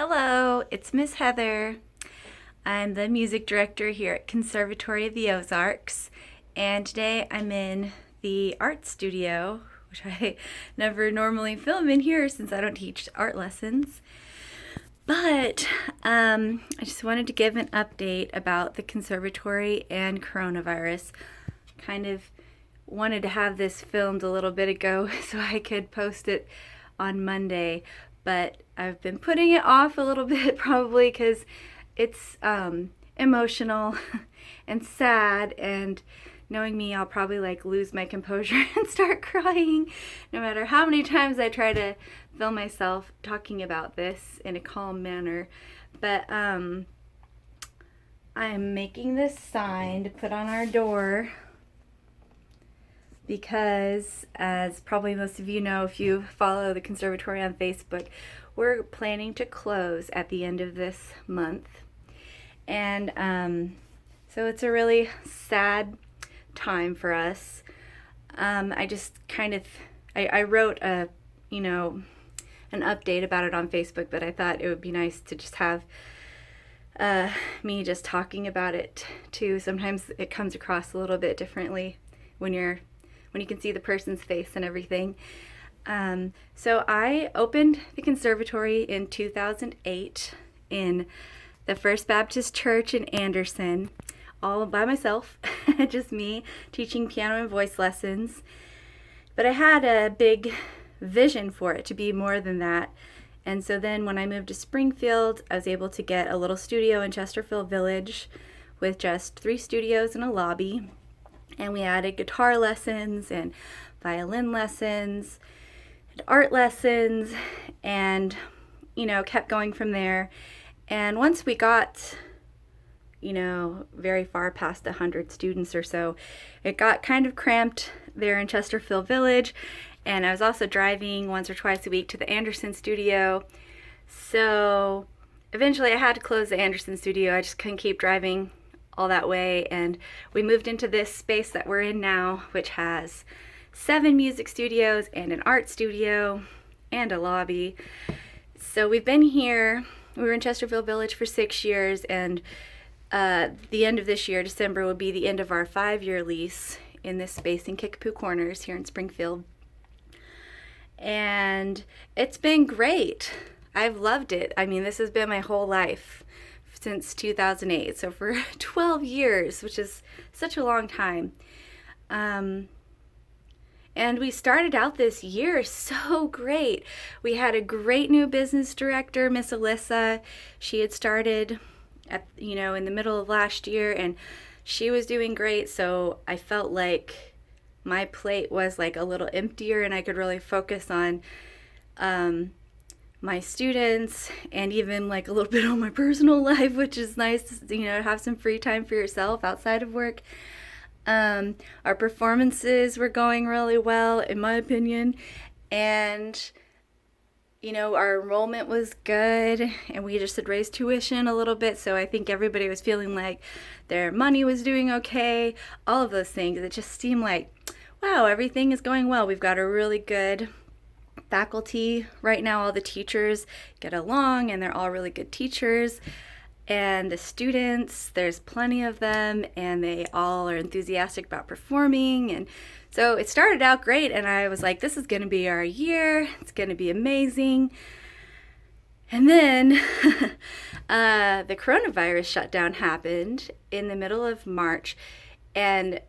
Hello, it's Miss Heather. I'm the music director here at Conservatory of the Ozarks, and today I'm in the art studio, which I never normally film in here since I don't teach art lessons. But I just wanted to give an update about the conservatory and coronavirus. Kind of wanted to have this filmed a little bit ago so I could post it on Monday, but I've been putting it off a little bit probably because it's emotional and sad, and knowing me, I'll probably lose my composure and start crying no matter how many times I try to film myself talking about this in a calm manner. But I'm making this sign to put on our door because, as probably most of you know if you follow the conservatory on Facebook, we're planning to close at the end of this month. And so it's a really sad time for us. I just I wrote an update about it on Facebook, but I thought it would be nice to just have me just talking about it too. Sometimes it comes across a little bit differently when you can see the person's face and everything. So I opened the conservatory in 2008 in the First Baptist Church in Anderson, all by myself, just me teaching piano and voice lessons. But I had a big vision for it to be more than that. And so then when I moved to Springfield, I was able to get a little studio in Chesterfield Village with just 3 studios and a lobby. And we added guitar lessons and violin lessons and art lessons, and kept going from there. And once we got very far past 100 students or so, it got kind of cramped there in Chesterfield Village. And I was also driving once or twice a week to the Anderson studio. So eventually I had to close the Anderson studio. I just couldn't keep driving all that way. And we moved into this space that we're in now, which has 7 music studios and an art studio and a lobby. So we've been here. We were in Chesterfield Village for 6 years, and the end of this year, December, will be the end of our 5-year lease in this space in Kickapoo Corners here in Springfield. And it's been great. I've loved it. I mean, this has been my whole life since 2008. So for 12 years, which is such a long time. And we started out this year so great. We had a great new business director, Miss Alyssa. She had started in the middle of last year, and she was doing great. So I felt like my plate was a little emptier, and I could really focus on my students and even a little bit on my personal life, which is nice, to have some free time for yourself outside of work. Our performances were going really well, in my opinion, and our enrollment was good, and we just had raised tuition a little bit, so I think everybody was feeling like their money was doing okay, all of those things. It just seemed like, wow, everything is going well. We've got a really good faculty right now. All the teachers get along, and they're all really good teachers. And the students, there's plenty of them, and they all are enthusiastic about performing. And so it started out great, and I was like, this is going to be our year. It's going to be amazing. And then the coronavirus shutdown happened in the middle of March. And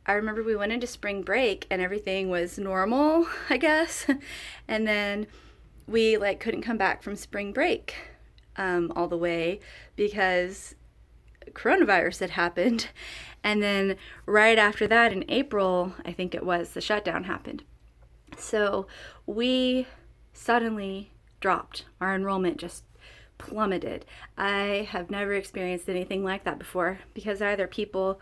I remember we went into spring break, and everything was normal, I guess. And then we couldn't come back from spring break all the way because coronavirus had happened. And then right after that, in April, I think it was, the shutdown happened. So we suddenly dropped. Our enrollment just plummeted. I have never experienced anything like that before, because either people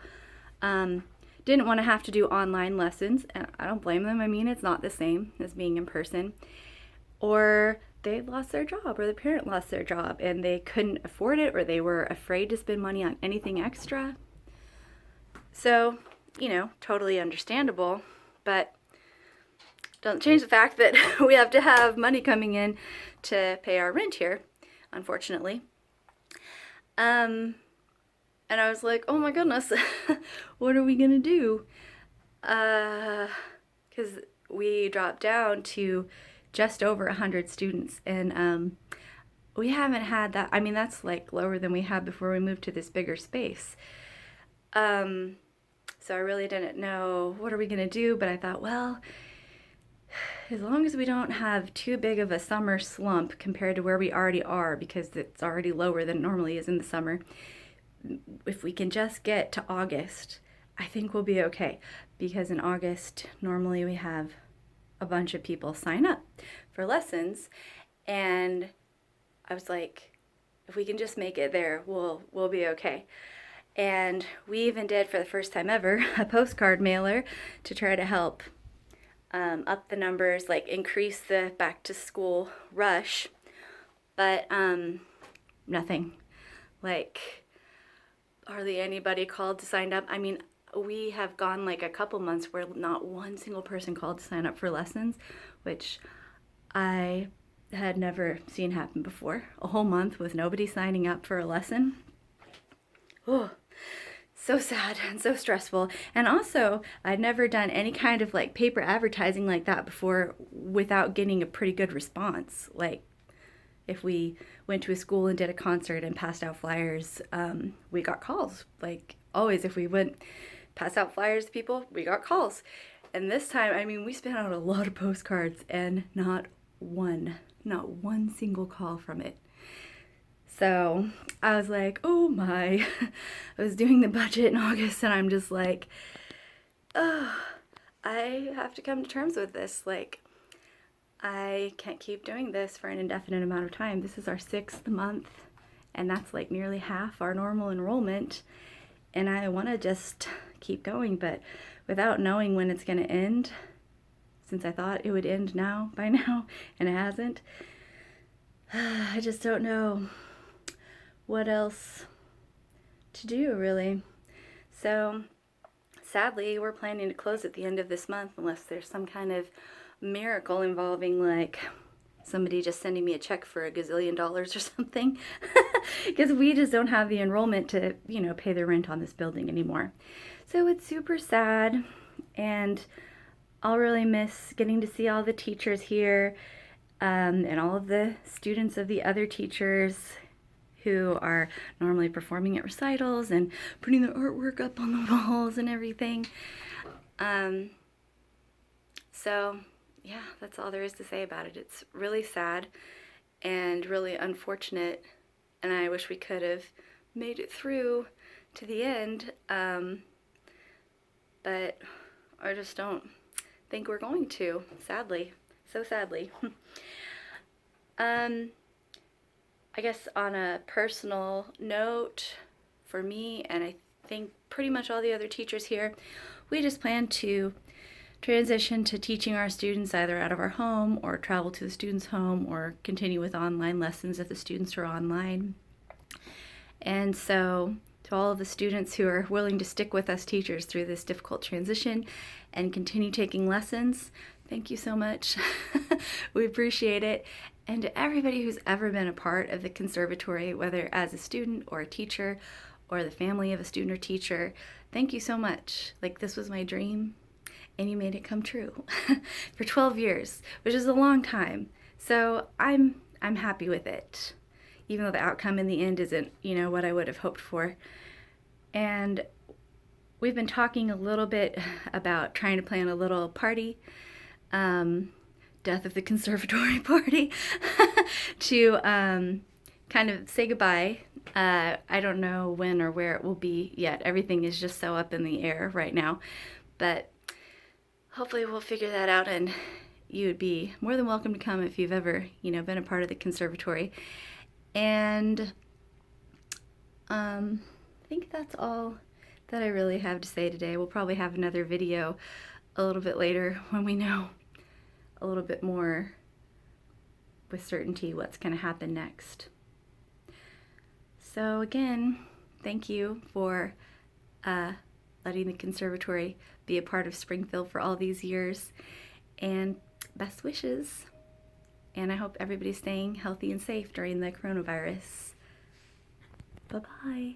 didn't want to have to do online lessons, and I don't blame them. I mean, it's not the same as being in person, or they lost their job, or the parent lost their job and they couldn't afford it, or they were afraid to spend money on anything extra. So, totally understandable, but doesn't change the fact that we have to have money coming in to pay our rent here. unfortunately. And I was like, oh my goodness, what are we gonna do? Because we dropped down to just over 100 students, and we haven't had that. I mean, that's like lower than we had before we moved to this bigger space. So I really didn't know what are we gonna do, but I thought, well, as long as we don't have too big of a summer slump compared to where we already are, because it's already lower than it normally is in the summer, if we can just get to August, I think we'll be okay. Because in August, normally we have a bunch of people sign up for lessons, and I was like, if we can just make it there, we'll be okay. And we even did, for the first time ever, a postcard mailer to try to help up the numbers, like increase the back to school rush. But nothing. Like, hardly anybody called to sign up. I mean, we have gone like a couple months where not one single person called to sign up for lessons, which I had never seen happen before. A whole month with nobody signing up for a lesson. Oh, so sad and so stressful. And also, I'd never done any kind of like paper advertising like that before without getting a pretty good response. Like, if we went to a school and did a concert and passed out flyers, we got calls. Like always, if we went pass out flyers to people, we got calls. And this time, I mean, we sent out a lot of postcards and not one single call from it. So I was like, oh my. I was doing the budget in August, and I'm just like, oh, I have to come to terms with this. Like, I can't keep doing this for an indefinite amount of time. This is our 6th month, and that's like nearly half our normal enrollment. And I want to just keep going, but without knowing when it's going to end, since I thought it would end by now, and it hasn't, I just don't know what else to do, really. So, sadly, we're planning to close at the end of this month unless there's some kind of miracle involving like somebody just sending me a check for $1 gazillion or something, because we just don't have the enrollment to, pay the rent on this building anymore. So it's super sad, and I'll really miss getting to see all the teachers here, and all of the students of the other teachers who are normally performing at recitals and putting their artwork up on the walls and everything. So yeah, that's all there is to say about it. It's really sad and really unfortunate, and I wish we could have made it through to the end, but I just don't think we're going to, sadly. So sadly. I guess on a personal note, for me, and I think pretty much all the other teachers here, we just plan to transition to teaching our students either out of our home or travel to the student's home or continue with online lessons if the students are online. And so to all of the students who are willing to stick with us teachers through this difficult transition and continue taking lessons, thank you so much. We appreciate it. And to everybody who's ever been a part of the conservatory, whether as a student or a teacher or the family of a student or teacher, thank you so much. Like, this was my dream, and you made it come true for 12 years, which is a long time. So I'm happy with it, even though the outcome in the end isn't, what I would have hoped for. And we've been talking a little bit about trying to plan a little party, death of the conservatory party, to kind of say goodbye. I don't know when or where it will be yet. Everything is just so up in the air right now. But hopefully we'll figure that out, and you would be more than welcome to come if you've ever, been a part of the conservatory. And I think that's all that I really have to say today. We'll probably have another video a little bit later when we know a little bit more with certainty what's going to happen next. So again, thank you for letting the conservatory be a part of Springfield for all these years, and best wishes. And I hope everybody's staying healthy and safe during the coronavirus. Bye-bye.